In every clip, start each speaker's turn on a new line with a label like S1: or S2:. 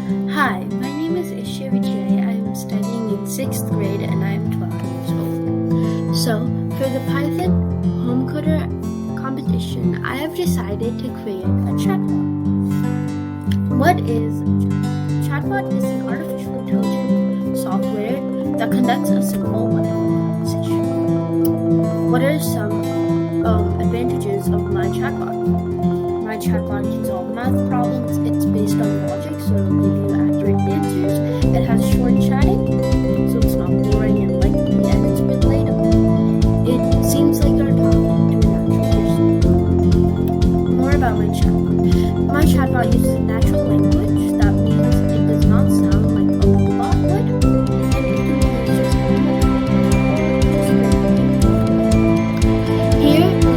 S1: Hi, my name is ISHA Vijay. I am studying in 6th grade and I am 12 years old. So, for the Python home coder competition, I have decided to create a chatbot. What is a chatbot? Chatbot is an artificial intelligence software that conducts a simple one-to-one conversation. What are some advantages of my chatbot? My chatbot can solve math problems. It's based on logic, so it'll give you accurate answers. It has short chatting, so it's not boring and lengthy, and it's relatable. It seems like you're talking to a natural person. More about my chatbot. My chatbot uses natural language. That means it does not sound like a robot would, and it can be used as a Here is a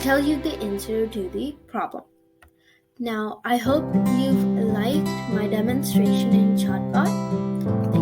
S1: tell you the answer to the problem. Now, I hope you've liked my demonstration in chatbot.